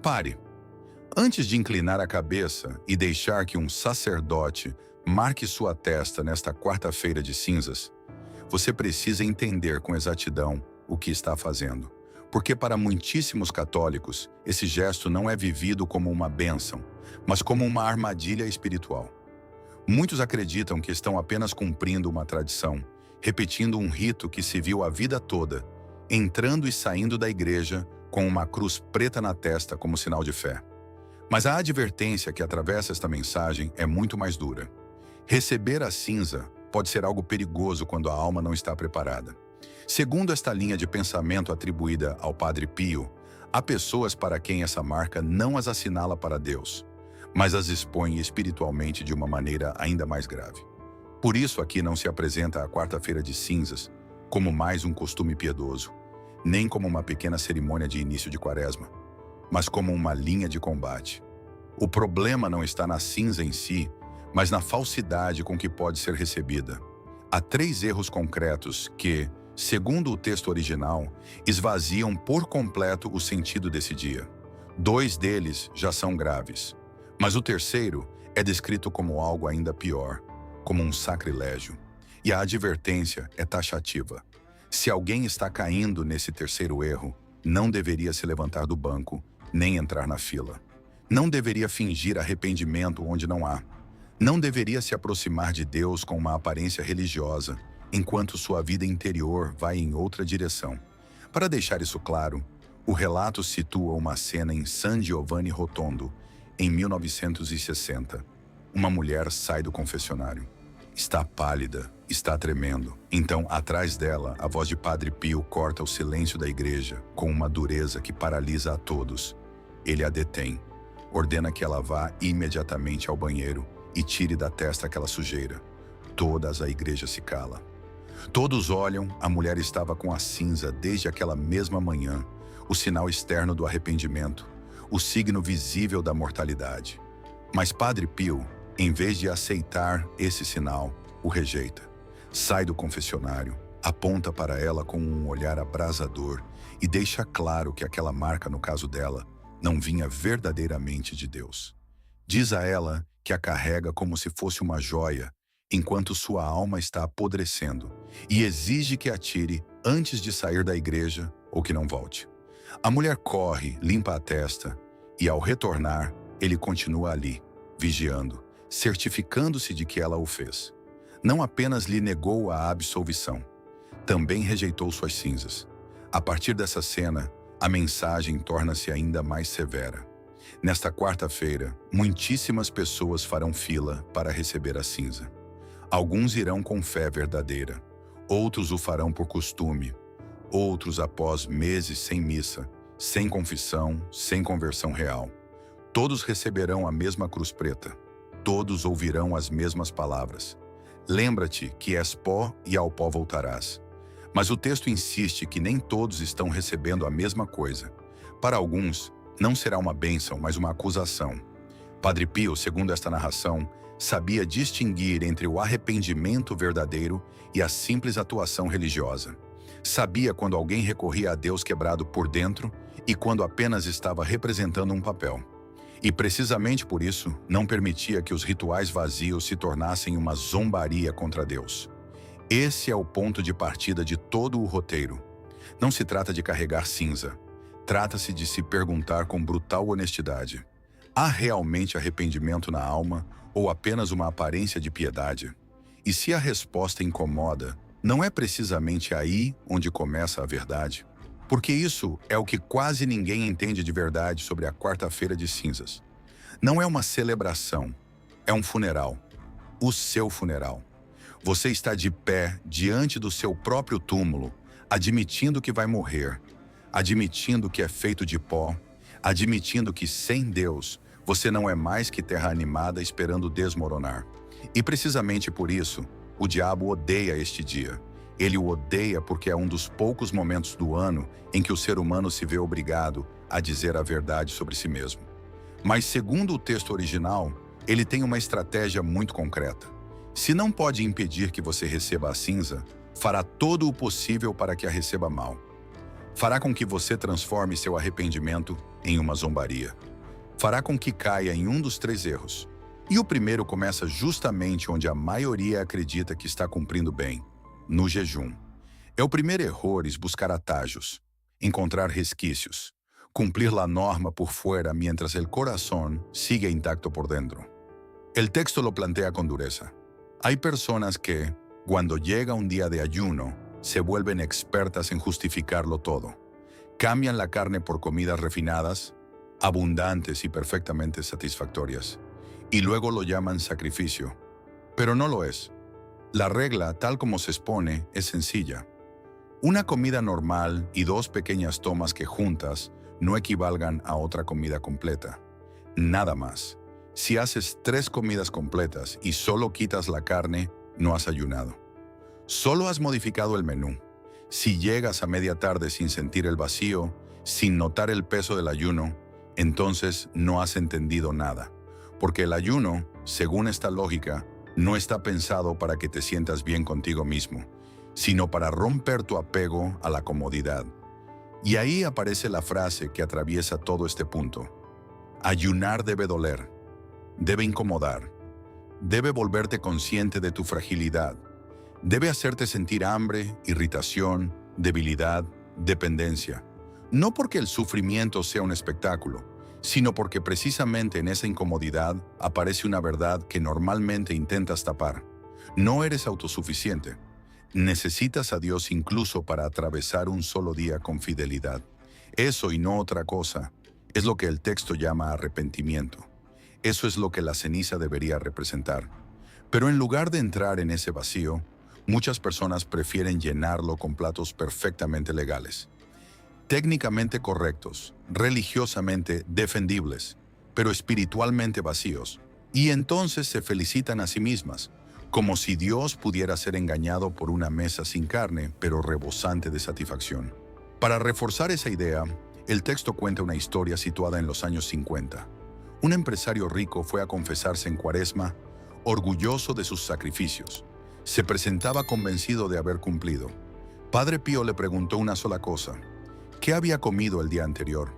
Pare. Antes de inclinar a cabeça e deixar que um sacerdote marque sua testa nesta quarta-feira de cinzas, você precisa entender com exatidão o que está fazendo. Porque para muitíssimos católicos, esse gesto não é vivido como uma bênção, mas como uma armadilha espiritual. Muitos acreditam que estão apenas cumprindo uma tradição, repetindo um rito que se viu a vida toda, entrando e saindo da igreja com uma cruz preta na testa como sinal de fé. Mas a advertência que atravessa esta mensagem é muito mais dura. Receber a cinza pode ser algo perigoso quando a alma não está preparada. Segundo esta linha de pensamento atribuída ao Padre Pio, há pessoas para quem essa marca não as assinala para Deus, mas as expõe espiritualmente de uma maneira ainda mais grave. Por isso aqui não se apresenta a quarta-feira de cinzas como mais um costume piedoso, nem como uma pequena cerimônia de início de quaresma, mas como uma linha de combate. O problema não está na cinza em si, mas na falsidade com que pode ser recebida. Há 3 erros concretos que, segundo o texto original, esvaziam por completo o sentido desse dia. 2 deles já são graves, mas o terceiro é descrito como algo ainda pior, como um sacrilégio. E a advertência é taxativa. Se alguém está caindo nesse terceiro erro, não deveria se levantar do banco, nem entrar na fila. Não deveria fingir arrependimento onde não há. Não deveria se aproximar de Deus com uma aparência religiosa, enquanto sua vida interior vai em outra direção. Para deixar isso claro, o relato situa uma cena em San Giovanni Rotondo, em 1960. Uma mulher sai do confessionário. Está pálida, está tremendo. Então, atrás dela, a voz de Padre Pio corta o silêncio da igreja com uma dureza que paralisa a todos. Ele a detém, ordena que ela vá imediatamente ao banheiro e tire da testa aquela sujeira. Todas a igreja se cala. Todos olham, a mulher estava com a cinza desde aquela mesma manhã, o sinal externo do arrependimento, o signo visível da mortalidade. Mas Padre Pio, em vez de aceitar esse sinal, o rejeita. Sai do confessionário, aponta para ela com um olhar abrasador e deixa claro que aquela marca, no caso dela, não vinha verdadeiramente de Deus. Diz a ela que a carrega como se fosse uma joia, enquanto sua alma está apodrecendo, e exige que a tire antes de sair da igreja ou que não volte. A mulher corre, limpa a testa, e ao retornar, ele continua ali, vigiando, certificando-se de que ela o fez. Não apenas lhe negou a absolvição, também rejeitou suas cinzas. A partir dessa cena, a mensagem torna-se ainda mais severa. Nesta quarta-feira, muitíssimas pessoas farão fila para receber a cinza. Alguns irão com fé verdadeira, outros o farão por costume, outros após meses sem missa, sem confissão, sem conversão real. Todos receberão a mesma cruz preta. Todos ouvirão as mesmas palavras. Lembra-te que és pó e ao pó voltarás. Mas o texto insiste que nem todos estão recebendo a mesma coisa. Para alguns, não será uma bênção, mas uma acusação. Padre Pio, segundo esta narração, sabia distinguir entre o arrependimento verdadeiro e a simples atuação religiosa. Sabia quando alguém recorria a Deus quebrado por dentro e quando apenas estava representando um papel. E precisamente por isso, não permitia que os rituais vazios se tornassem uma zombaria contra Deus. Esse é o ponto de partida de todo o roteiro. Não se trata de carregar cinza. Trata-se de se perguntar com brutal honestidade: há realmente arrependimento na alma ou apenas uma aparência de piedade? E se a resposta incomoda, não é precisamente aí onde começa a verdade? Porque isso é o que quase ninguém entende de verdade sobre a quarta-feira de cinzas. Não é uma celebração, é um funeral. O seu funeral. Você está de pé diante do seu próprio túmulo, admitindo que vai morrer, admitindo que é feito de pó, admitindo que sem Deus você não é mais que terra animada esperando desmoronar. E precisamente por isso, o diabo odeia este dia. Ele o odeia porque é um dos poucos momentos do ano em que o ser humano se vê obrigado a dizer a verdade sobre si mesmo. Mas segundo o texto original, ele tem uma estratégia muito concreta. Se não pode impedir que você receba a cinza, fará todo o possível para que a receba mal. Fará com que você transforme seu arrependimento em uma zombaria. Fará com que caia em um dos 3 erros. E o primeiro começa justamente onde a maioria acredita que está cumprindo bem, no jejum. É o primeiro error buscar atajos, encontrar resquícios, cumplir la norma por fuera mientras el corazón sigue intacto por dentro. El texto lo plantea con dureza. Hay personas que, cuando llega un día de ayuno, se vuelven expertas en justificarlo todo. Cambian la carne por comidas refinadas, abundantes y perfectamente satisfactorias, y luego lo llaman sacrificio. Pero no lo es. La regla, tal como se expone, es sencilla. Una comida normal y 2 pequeñas tomas que juntas no equivalgan a otra comida completa. Nada más. Si haces 3 comidas completas y solo quitas la carne, no has ayunado. Solo has modificado el menú. Si llegas a media tarde sin sentir el vacío, sin notar el peso del ayuno, entonces no has entendido nada. Porque el ayuno, según esta lógica, no está pensado para que te sientas bien contigo mismo, sino para romper tu apego a la comodidad. Y ahí aparece la frase que atraviesa todo este punto. Ayunar debe doler, debe incomodar, debe volverte consciente de tu fragilidad, debe hacerte sentir hambre, irritación, debilidad, dependencia. No porque el sufrimiento sea un espectáculo, sino porque precisamente en esa incomodidad aparece una verdad que normalmente intentas tapar. No eres autosuficiente. Necesitas a Dios incluso para atravesar un solo día con fidelidad. Eso y no otra cosa es lo que el texto llama arrepentimiento. Eso es lo que la ceniza debería representar. Pero en lugar de entrar en ese vacío, muchas personas prefieren llenarlo con platos perfectamente legales, técnicamente correctos, religiosamente defendibles, pero espiritualmente vacíos. Y entonces se felicitan a sí mismas, como si Dios pudiera ser engañado por una mesa sin carne, pero rebosante de satisfacción. Para reforzar esa idea, el texto cuenta una historia situada en los años 50. Un empresario rico fue a confesarse en Cuaresma, orgulloso de sus sacrificios. Se presentaba convencido de haber cumplido. Padre Pío le preguntó una sola cosa: ¿qué había comido el día anterior?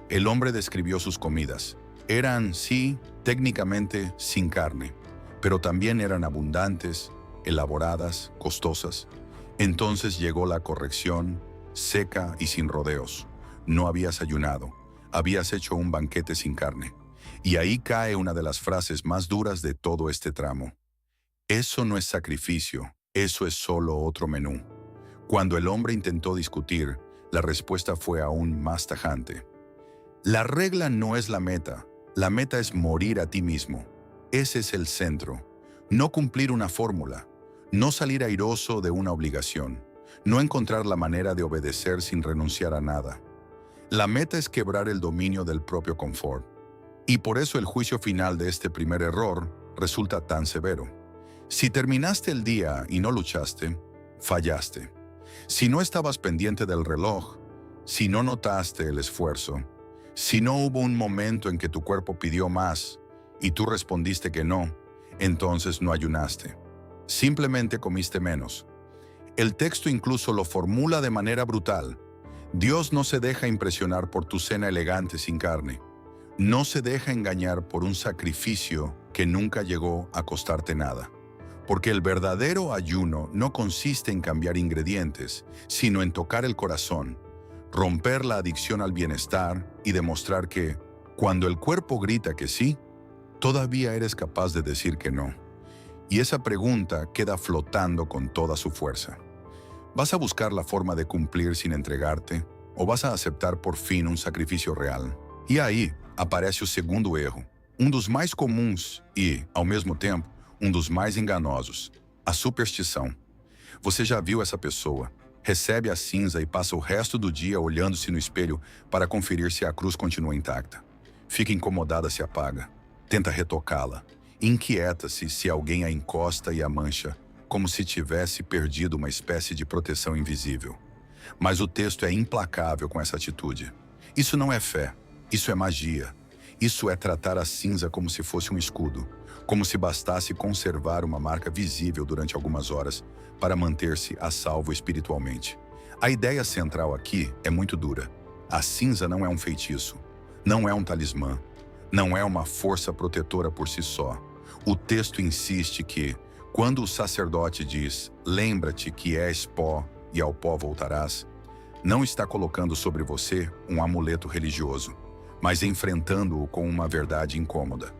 El hombre describió sus comidas. Eran, sí, técnicamente sin carne, pero también eran abundantes, elaboradas, costosas. Entonces llegó la corrección, seca y sin rodeos. No habías ayunado, habías hecho un banquete sin carne. Y ahí cae una de las frases más duras de todo este tramo. Eso no es sacrificio, eso es solo otro menú. Cuando el hombre intentó discutir, la respuesta fue aún más tajante. La regla no es la meta es morir a ti mismo. Ese es el centro. No cumplir una fórmula, no salir airoso de una obligación, no encontrar la manera de obedecer sin renunciar a nada. La meta es quebrar el dominio del propio confort. Y por eso el juicio final de este primer error resulta tan severo. Si terminaste el día y no luchaste, fallaste. Si no estabas pendiente del reloj, si no notaste el esfuerzo, si no hubo un momento en que tu cuerpo pidió más y tú respondiste que no, entonces no ayunaste. Simplemente comiste menos. El texto incluso lo formula de manera brutal. Dios no se deja impresionar por tu cena elegante sin carne. No se deja engañar por un sacrificio que nunca llegó a costarte nada. Porque el verdadero ayuno no consiste en cambiar ingredientes, sino en tocar el corazón, romper la adicción al bienestar y demostrar que, cuando el cuerpo grita que sí, todavía eres capaz de decir que no. Y esa pregunta queda flotando con toda su fuerza. ¿Vas a buscar la forma de cumplir sin entregarte? ¿O vas a aceptar por fin un sacrificio real? E aí aparece o segundo erro, dos mais comuns e, ao mesmo tempo, dos mais enganosos, a superstição. Você já viu essa pessoa? Recebe a cinza e passa o resto do dia olhando-se no espelho para conferir se a cruz continua intacta. Fica incomodada se apaga, tenta retocá-la, inquieta-se se alguém a encosta e a mancha, como se tivesse perdido uma espécie de proteção invisível. Mas o texto é implacável com essa atitude. Isso não é fé. Isso é magia. Isso é tratar a cinza como se fosse um escudo, como se bastasse conservar uma marca visível durante algumas horas para manter-se a salvo espiritualmente. A ideia central aqui é muito dura. A cinza não é um feitiço, não é um talismã, não é uma força protetora por si só. O texto insiste que, quando o sacerdote diz, lembra-te que és pó e ao pó voltarás, não está colocando sobre você um amuleto religioso, mas enfrentando-o com uma verdade incômoda.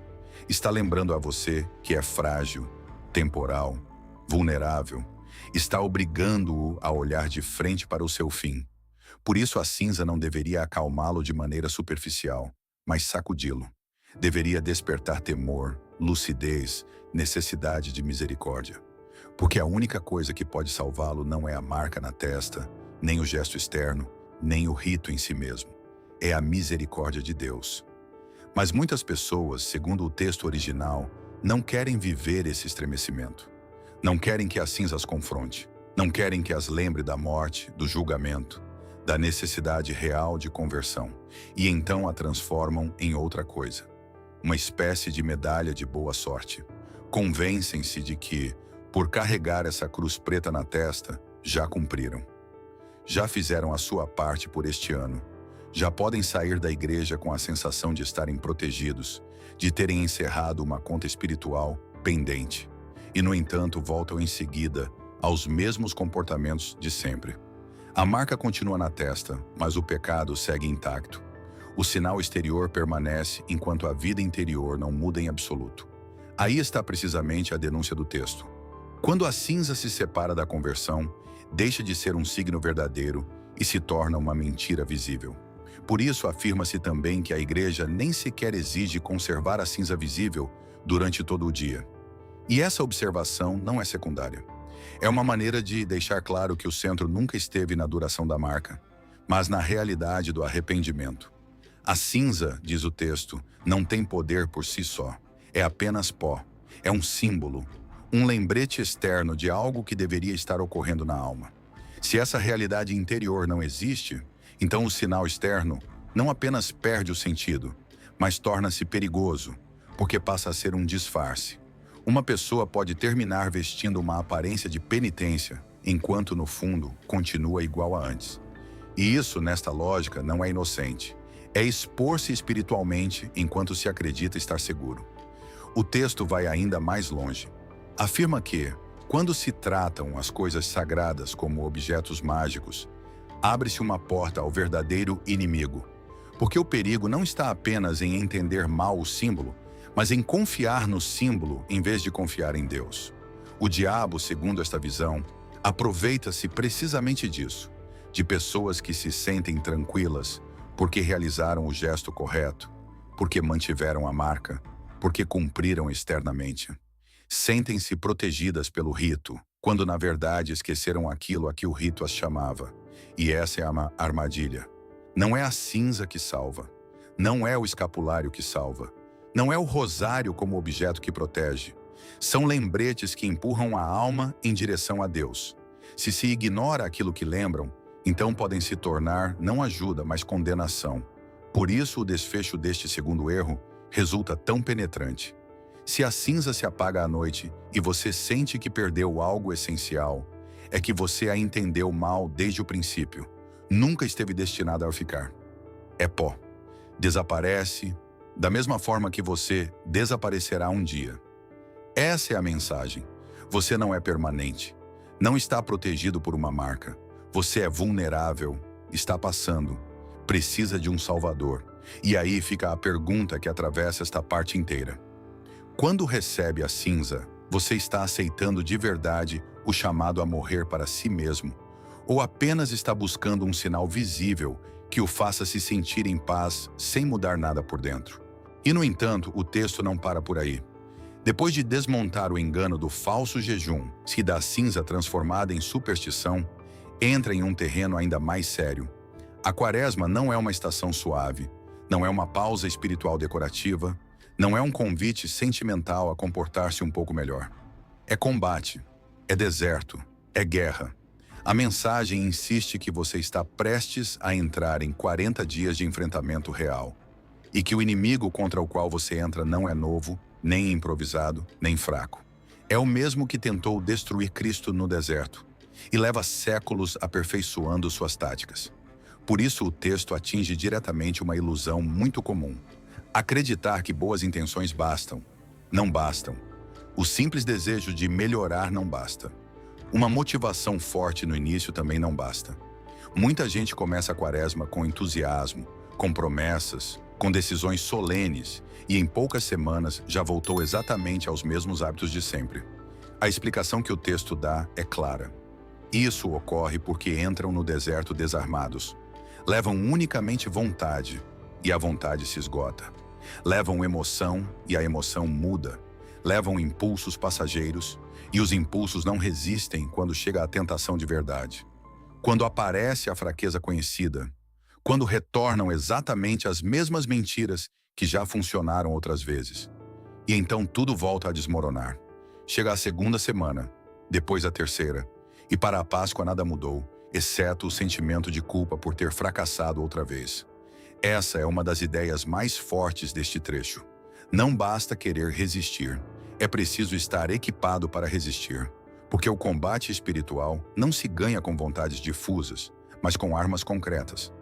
Está lembrando a você que é frágil, temporal, vulnerável. Está obrigando-o a olhar de frente para o seu fim. Por isso a cinza não deveria acalmá-lo de maneira superficial, mas sacudi-lo. Deveria despertar temor, lucidez, necessidade de misericórdia. Porque a única coisa que pode salvá-lo não é a marca na testa, nem o gesto externo, nem o rito em si mesmo. É a misericórdia de Deus. Mas muitas pessoas, segundo o texto original, não querem viver esse estremecimento. Não querem que a cinza as confronte. Não querem que as lembre da morte, do julgamento, da necessidade real de conversão. E então a transformam em outra coisa. Uma espécie de medalha de boa sorte. Convencem-se de que, por carregar essa cruz preta na testa, já cumpriram. Já fizeram a sua parte por este ano. Já podem sair da igreja com a sensação de estarem protegidos, de terem encerrado uma conta espiritual pendente. E, no entanto, voltam em seguida aos mesmos comportamentos de sempre. A marca continua na testa, mas o pecado segue intacto. O sinal exterior permanece enquanto a vida interior não muda em absoluto. Aí está precisamente a denúncia do texto. Quando a cinza se separa da conversão, deixa de ser um signo verdadeiro e se torna uma mentira visível. Por isso, afirma-se também que a igreja nem sequer exige conservar a cinza visível durante todo o dia. E essa observação não é secundária. É uma maneira de deixar claro que o centro nunca esteve na duração da marca, mas na realidade do arrependimento. A cinza, diz o texto, não tem poder por si só. É apenas pó. É um símbolo, um lembrete externo de algo que deveria estar ocorrendo na alma. Se essa realidade interior não existe, então o sinal externo não apenas perde o sentido, mas torna-se perigoso, porque passa a ser um disfarce. Uma pessoa pode terminar vestindo uma aparência de penitência, enquanto no fundo continua igual a antes. E isso, nesta lógica, não é inocente. É expor-se espiritualmente enquanto se acredita estar seguro. O texto vai ainda mais longe. Afirma que, quando se tratam as coisas sagradas como objetos mágicos, abre-se uma porta ao verdadeiro inimigo. Porque o perigo não está apenas em entender mal o símbolo, mas em confiar no símbolo em vez de confiar em Deus. O diabo, segundo esta visão, aproveita-se precisamente disso, de pessoas que se sentem tranquilas porque realizaram o gesto correto, porque mantiveram a marca, porque cumpriram externamente. Sentem-se protegidas pelo rito, quando na verdade esqueceram aquilo a que o rito as chamava. E essa é a armadilha. Não é a cinza que salva. Não é o escapulário que salva. Não é o rosário como objeto que protege. São lembretes que empurram a alma em direção a Deus. Se se ignora aquilo que lembram, então podem se tornar não ajuda, mas condenação. Por isso o desfecho deste segundo erro resulta tão penetrante. Se a cinza se apaga à noite e você sente que perdeu algo essencial, é que você a entendeu mal desde o princípio. Nunca esteve destinada a ficar. É pó. Desaparece, da mesma forma que você desaparecerá um dia. Essa é a mensagem. Você não é permanente. Não está protegido por uma marca. Você é vulnerável, está passando, precisa de um salvador. E aí fica a pergunta que atravessa esta parte inteira. Quando recebe a cinza, você está aceitando de verdade o chamado a morrer para si mesmo, ou apenas está buscando um sinal visível que o faça se sentir em paz sem mudar nada por dentro? E, no entanto, o texto não para por aí. Depois de desmontar o engano do falso jejum e da cinza transformada em superstição, entra em um terreno ainda mais sério. A quaresma não é uma estação suave, não é uma pausa espiritual decorativa, não é um convite sentimental a comportar-se um pouco melhor. É combate, é deserto, é guerra. A mensagem insiste que você está prestes a entrar em 40 dias de enfrentamento real e que o inimigo contra o qual você entra não é novo, nem improvisado, nem fraco. É o mesmo que tentou destruir Cristo no deserto. e leva séculos aperfeiçoando suas táticas. Por isso, o texto atinge diretamente uma ilusão muito comum: acreditar que boas intenções bastam. Não bastam. O simples desejo de melhorar não basta. Uma motivação forte no início também não basta. Muita gente começa a quaresma com entusiasmo, com promessas, com decisões solenes e em poucas semanas já voltou exatamente aos mesmos hábitos de sempre. A explicação que o texto dá é clara. Isso ocorre porque entram no deserto desarmados. Levam unicamente vontade e a vontade se esgota. Levam emoção e a emoção muda. Levam impulsos passageiros e os impulsos não resistem quando chega a tentação de verdade. Quando aparece a fraqueza conhecida, quando retornam exatamente as mesmas mentiras que já funcionaram outras vezes. E então tudo volta a desmoronar. Chega a segunda semana, depois a terceira, e para a Páscoa nada mudou, exceto o sentimento de culpa por ter fracassado outra vez. Essa é uma das ideias mais fortes deste trecho. Não basta querer resistir, é preciso estar equipado para resistir, porque o combate espiritual não se ganha com vontades difusas, mas com armas concretas.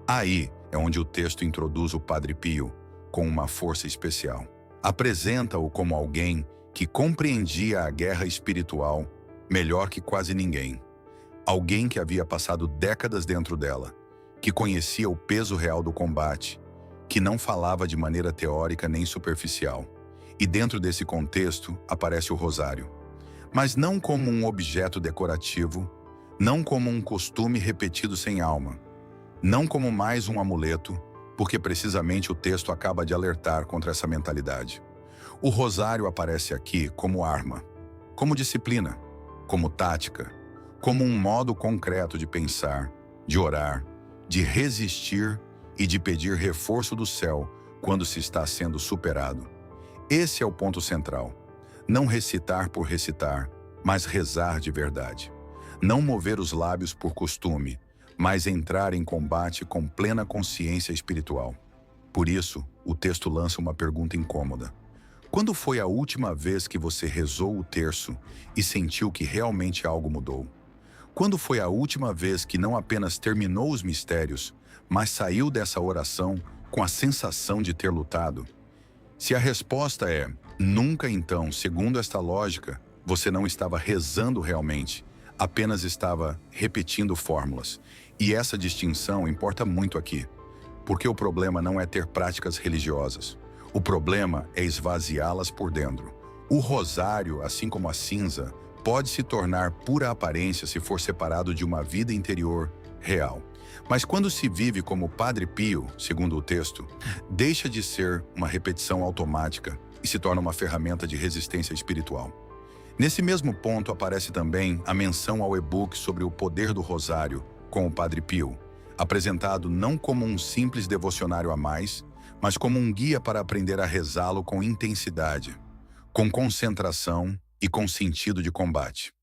Aí é onde o texto introduz o Padre Pio com uma força especial. Apresenta-o como alguém que compreendia a guerra espiritual melhor que quase ninguém. Alguém que havia passado décadas dentro dela, que conhecia o peso real do combate, que não falava de maneira teórica nem superficial. E dentro desse contexto aparece o rosário. Mas não como um objeto decorativo, não como um costume repetido sem alma, não como mais um amuleto, porque precisamente o texto acaba de alertar contra essa mentalidade. O rosário aparece aqui como arma, como disciplina, como tática, como um modo concreto de pensar, de orar, de resistir e de pedir reforço do céu quando se está sendo superado. Esse é o ponto central. Não recitar por recitar, mas rezar de verdade. Não mover os lábios por costume, mas entrar em combate com plena consciência espiritual. Por isso, o texto lança uma pergunta incômoda. Quando foi a última vez que você rezou o terço e sentiu que realmente algo mudou? Quando foi a última vez que não apenas terminou os mistérios, mas saiu dessa oração com a sensação de ter lutado? Se a resposta é nunca, então, segundo esta lógica, você não estava rezando realmente, apenas estava repetindo fórmulas. E essa distinção importa muito aqui, porque o problema não é ter práticas religiosas. O problema é esvaziá-las por dentro. O rosário, assim como a cinza, pode se tornar pura aparência se for separado de uma vida interior real. Mas quando se vive como Padre Pio, segundo o texto, deixa de ser uma repetição automática e se torna uma ferramenta de resistência espiritual. Nesse mesmo ponto aparece também a menção ao e-book sobre o poder do rosário com o Padre Pio, apresentado não como um simples devocionário a mais, mas como um guia para aprender a rezá-lo com intensidade, com concentração e com sentido de combate.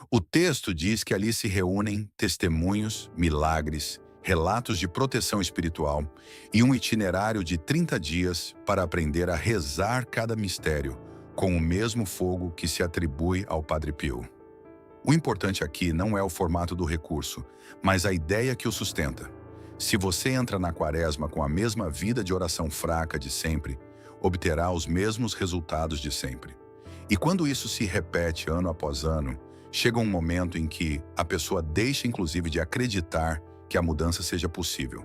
O texto diz que ali se reúnem testemunhos, milagres, relatos de proteção espiritual e um itinerário de 30 dias para aprender a rezar cada mistério com o mesmo fogo que se atribui ao Padre Pio. O importante aqui não é o formato do recurso, mas a ideia que o sustenta. Se você entra na quaresma com a mesma vida de oração fraca de sempre, obterá os mesmos resultados de sempre. E quando isso se repete ano após ano, chega um momento em que a pessoa deixa inclusive de acreditar que a mudança seja possível.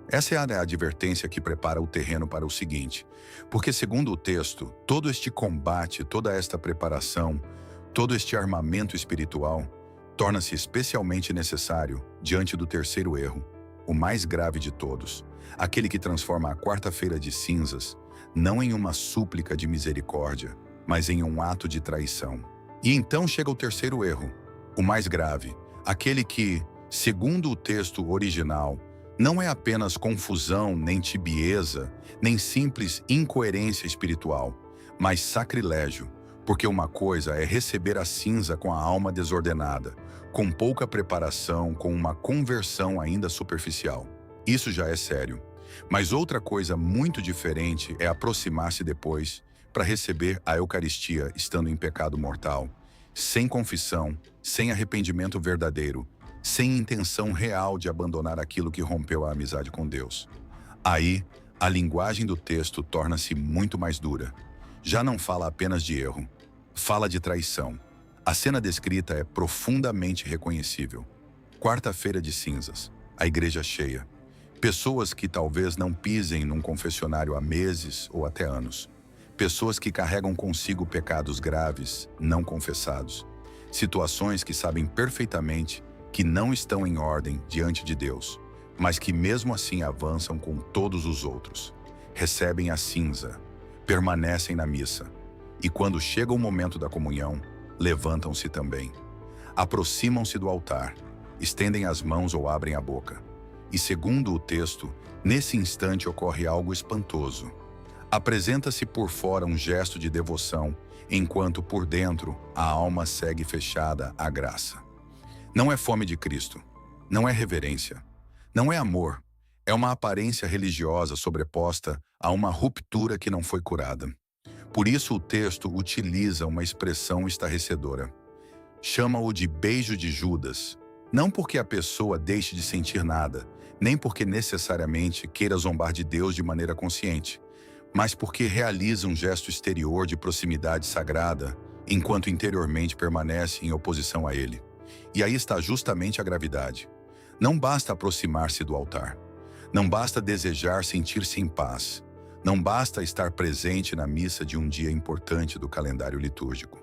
Essa é a advertência que prepara o terreno para o seguinte, porque segundo o texto, todo este combate, toda esta preparação, todo este armamento espiritual torna-se especialmente necessário diante do terceiro erro, o mais grave de todos, aquele que transforma a quarta-feira de cinzas não em uma súplica de misericórdia, mas em um ato de traição. E então chega o terceiro erro, o mais grave, aquele que, segundo o texto original, não é apenas confusão, nem tibieza, nem simples incoerência espiritual, mas sacrilégio, porque uma coisa é receber a cinza com a alma desordenada, com pouca preparação, com uma conversão ainda superficial. Isso já é sério. Mas outra coisa muito diferente é aproximar-se depois para receber a Eucaristia estando em pecado mortal, sem confissão, sem arrependimento verdadeiro, sem intenção real de abandonar aquilo que rompeu a amizade com Deus. Aí, a linguagem do texto torna-se muito mais dura. Já não fala apenas de erro, fala de traição. A cena descrita é profundamente reconhecível. Quarta-feira de cinzas, a igreja cheia. Pessoas que talvez não pisem num confessionário há meses ou até anos. Pessoas que carregam consigo pecados graves, não confessados. Situações que sabem perfeitamente que não estão em ordem diante de Deus, mas que mesmo assim avançam com todos os outros. Recebem a cinza, permanecem na missa, e quando chega o momento da comunhão, levantam-se também. Aproximam-se do altar, estendem as mãos ou abrem a boca. E segundo o texto, nesse instante ocorre algo espantoso. Apresenta-se por fora um gesto de devoção, enquanto por dentro a alma segue fechada à graça. Não é fome de Cristo, não é reverência, não é amor, é uma aparência religiosa sobreposta a uma ruptura que não foi curada. Por isso o texto utiliza uma expressão estarrecedora. Chama-o de beijo de Judas, não porque a pessoa deixe de sentir nada, nem porque necessariamente queira zombar de Deus de maneira consciente, mas porque realiza um gesto exterior de proximidade sagrada, enquanto interiormente permanece em oposição a ele. E aí está justamente a gravidade. Não basta aproximar-se do altar. Não basta desejar sentir-se em paz. Não basta estar presente na missa de um dia importante do calendário litúrgico.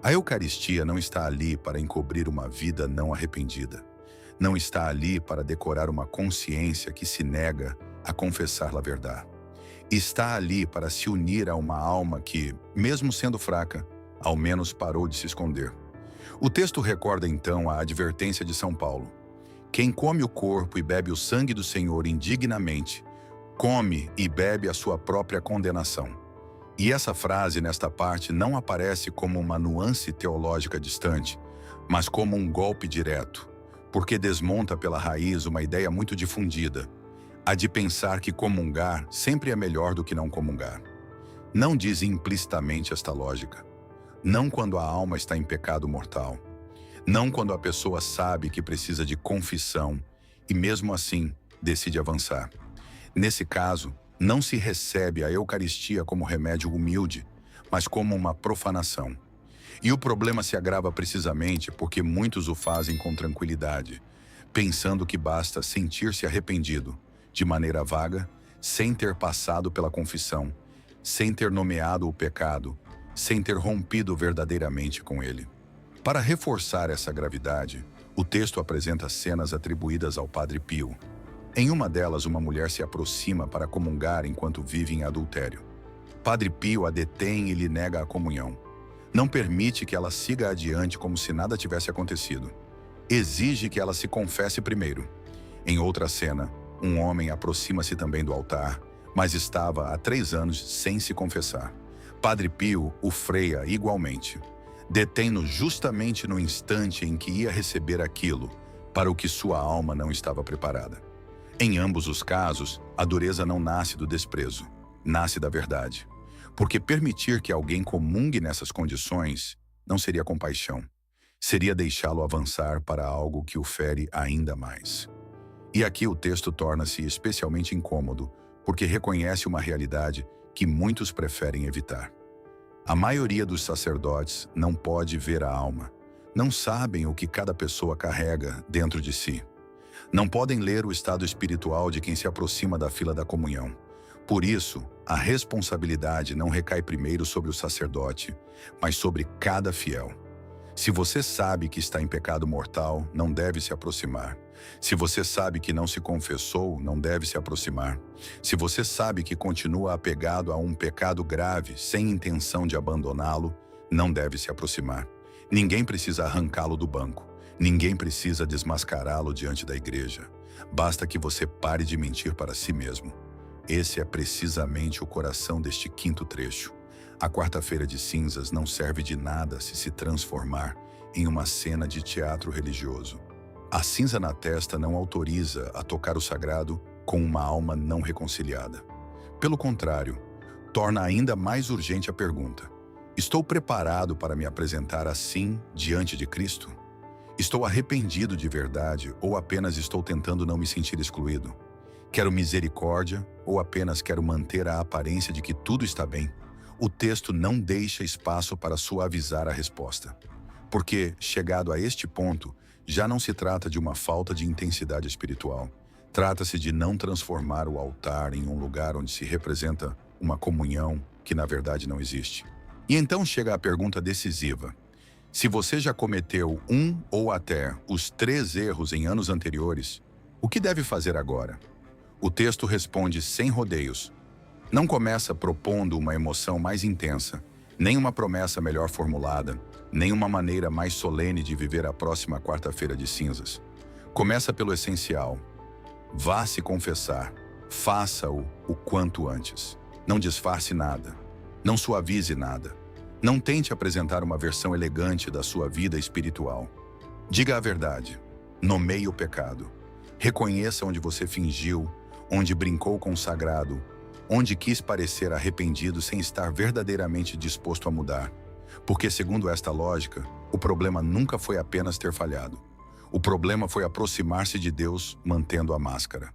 A Eucaristia não está ali para encobrir uma vida não arrependida. Não está ali para decorar uma consciência que se nega a confessar a verdade. Está ali para se unir a uma alma que, mesmo sendo fraca, ao menos parou de se esconder. O texto recorda então a advertência de São Paulo. Quem come o corpo e bebe o sangue do Senhor indignamente, come e bebe a sua própria condenação. E essa frase nesta parte não aparece como uma nuance teológica distante, mas como um golpe direto, porque desmonta pela raiz uma ideia muito difundida, a de pensar que comungar sempre é melhor do que não comungar. Não diz implicitamente esta lógica. Não quando a alma está em pecado mortal. Não quando a pessoa sabe que precisa de confissão e mesmo assim decide avançar. Nesse caso, não se recebe a Eucaristia como remédio humilde, mas como uma profanação. E o problema se agrava precisamente porque muitos o fazem com tranquilidade, pensando que basta sentir-se arrependido, de maneira vaga, sem ter passado pela confissão, sem ter nomeado o pecado, sem ter rompido verdadeiramente com ele. Para reforçar essa gravidade, o texto apresenta cenas atribuídas ao Padre Pio. Em uma delas, uma mulher se aproxima para comungar enquanto vive em adultério. Padre Pio a detém e lhe nega a comunhão. Não permite que ela siga adiante como se nada tivesse acontecido. Exige que ela se confesse primeiro. Em outra cena, um homem aproxima-se também do altar, mas estava há 3 anos sem se confessar. Padre Pio o freia igualmente. Detém-no justamente no instante em que ia receber aquilo para o que sua alma não estava preparada. Em ambos os casos, a dureza não nasce do desprezo, nasce da verdade. Porque permitir que alguém comungue nessas condições não seria compaixão, seria deixá-lo avançar para algo que o fere ainda mais. E aqui o texto torna-se especialmente incômodo, porque reconhece uma realidade que muitos preferem evitar. A maioria dos sacerdotes não pode ver a alma, não sabem o que cada pessoa carrega dentro de si. Não podem ler o estado espiritual de quem se aproxima da fila da comunhão. Por isso, a responsabilidade não recai primeiro sobre o sacerdote, mas sobre cada fiel. Se você sabe que está em pecado mortal, não deve se aproximar. Se você sabe que não se confessou, não deve se aproximar. Se você sabe que continua apegado a um pecado grave, sem intenção de abandoná-lo, não deve se aproximar. Ninguém precisa arrancá-lo do banco. Ninguém precisa desmascará-lo diante da igreja. Basta que você pare de mentir para si mesmo. Esse é precisamente o coração deste quinto trecho. A quarta-feira de cinzas não serve de nada se transformar em uma cena de teatro religioso. A cinza na testa não autoriza a tocar o sagrado com uma alma não reconciliada. Pelo contrário, torna ainda mais urgente a pergunta: Estou preparado para me apresentar assim diante de Cristo? Estou arrependido de verdade ou apenas estou tentando não me sentir excluído? Quero misericórdia ou apenas quero manter a aparência de que tudo está bem? O texto não deixa espaço para suavizar a resposta. Porque, chegado a este ponto, já não se trata de uma falta de intensidade espiritual. Trata-se de não transformar o altar em um lugar onde se representa uma comunhão que na verdade não existe. E então chega a pergunta decisiva. Se você já cometeu um ou até os 3 erros em anos anteriores, o que deve fazer agora? O texto responde sem rodeios. Não começa propondo uma emoção mais intensa, nem uma promessa melhor formulada, nem uma maneira mais solene de viver a próxima quarta-feira de cinzas. Começa pelo essencial. Vá se confessar. Faça-o o quanto antes. Não disfarce nada. Não suavize nada. Não tente apresentar uma versão elegante da sua vida espiritual. Diga a verdade. Nomeie o pecado. Reconheça onde você fingiu, onde brincou com o sagrado, onde quis parecer arrependido sem estar verdadeiramente disposto a mudar. Porque, segundo esta lógica, o problema nunca foi apenas ter falhado. O problema foi aproximar-se de Deus mantendo a máscara.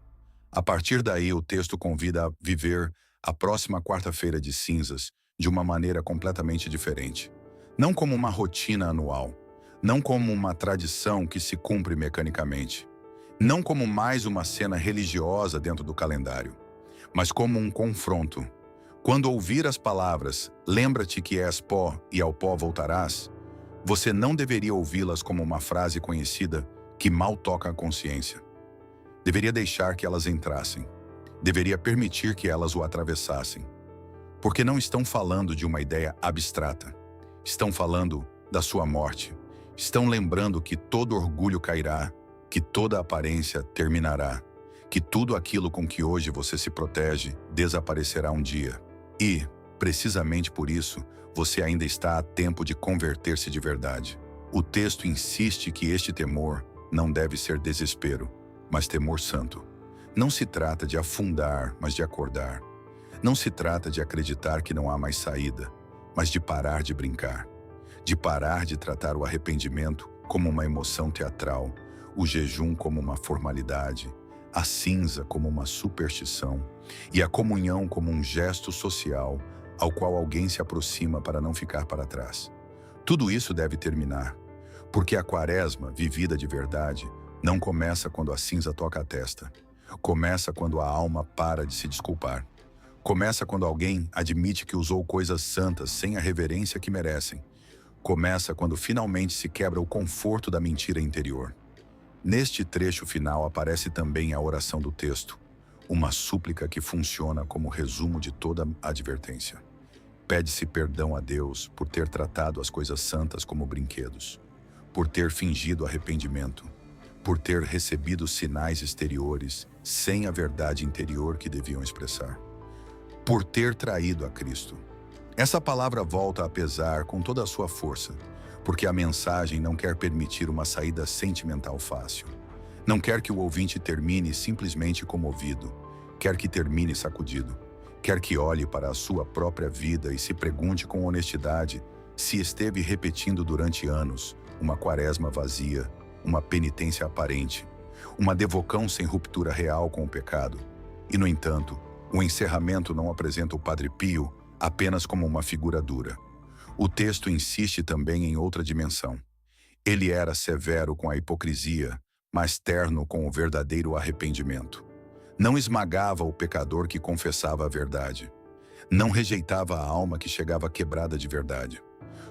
A partir daí, o texto convida a viver a próxima quarta-feira de cinzas de uma maneira completamente diferente. Não como uma rotina anual, não como uma tradição que se cumpre mecanicamente, não como mais uma cena religiosa dentro do calendário, mas como um confronto. Quando ouvir as palavras, lembra-te que és pó e ao pó voltarás, você não deveria ouvi-las como uma frase conhecida que mal toca a consciência. Deveria deixar que elas entrassem. Deveria permitir que elas o atravessassem. Porque não estão falando de uma ideia abstrata. Estão falando da sua morte. Estão lembrando que todo orgulho cairá, que toda aparência terminará, que tudo aquilo com que hoje você se protege desaparecerá um dia. E, precisamente por isso, você ainda está a tempo de converter-se de verdade. O texto insiste que este temor não deve ser desespero, mas temor santo. Não se trata de afundar, mas de acordar. Não se trata de acreditar que não há mais saída, mas de parar de brincar. De parar de tratar o arrependimento como uma emoção teatral, o jejum como uma formalidade, a cinza como uma superstição e a comunhão como um gesto social ao qual alguém se aproxima para não ficar para trás. Tudo isso deve terminar, porque a quaresma, vivida de verdade, não começa quando a cinza toca a testa. Começa quando a alma para de se desculpar. Começa quando alguém admite que usou coisas santas sem a reverência que merecem. Começa quando finalmente se quebra o conforto da mentira interior. Neste trecho final aparece também a oração do texto, uma súplica que funciona como resumo de toda a advertência. Pede-se perdão a Deus por ter tratado as coisas santas como brinquedos, por ter fingido arrependimento, por ter recebido sinais exteriores sem a verdade interior que deviam expressar, por ter traído a Cristo. Essa palavra volta a pesar com toda a sua força, porque a mensagem não quer permitir uma saída sentimental fácil. Não quer que o ouvinte termine simplesmente comovido, quer que termine sacudido, quer que olhe para a sua própria vida e se pergunte com honestidade se esteve repetindo durante anos uma quaresma vazia, uma penitência aparente, uma devoção sem ruptura real com o pecado. E, no entanto, o encerramento não apresenta o Padre Pio apenas como uma figura dura. O texto insiste também em outra dimensão. Ele era severo com a hipocrisia, mas terno com o verdadeiro arrependimento. Não esmagava o pecador que confessava a verdade. Não rejeitava a alma que chegava quebrada de verdade.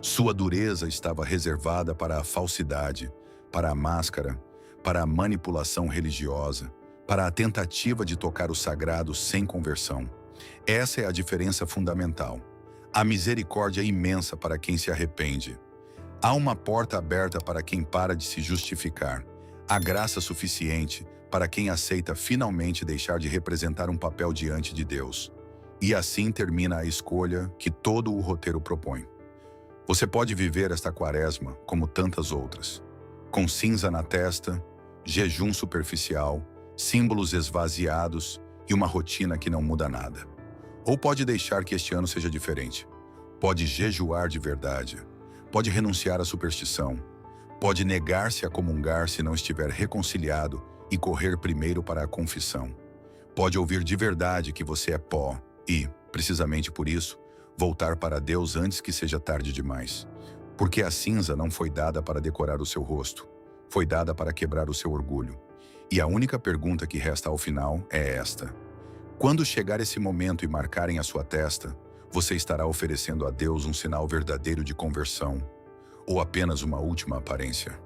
Sua dureza estava reservada para a falsidade, para a máscara, para a manipulação religiosa, para a tentativa de tocar o sagrado sem conversão. Essa é a diferença fundamental. A misericórdia é imensa para quem se arrepende. Há uma porta aberta para quem para de se justificar. Há graça suficiente para quem aceita finalmente deixar de representar um papel diante de Deus. E assim termina a escolha que todo o roteiro propõe. Você pode viver esta quaresma como tantas outras, com cinza na testa, jejum superficial, símbolos esvaziados e uma rotina que não muda nada. Ou pode deixar que este ano seja diferente. Pode jejuar de verdade. Pode renunciar à superstição. Pode negar-se a comungar se não estiver reconciliado e correr primeiro para a confissão. Pode ouvir de verdade que você é pó e, precisamente por isso, voltar para Deus antes que seja tarde demais. Porque a cinza não foi dada para decorar o seu rosto, foi dada para quebrar o seu orgulho. E a única pergunta que resta ao final é esta: quando chegar esse momento e marcarem a sua testa, você estará oferecendo a Deus um sinal verdadeiro de conversão ou apenas uma última aparência?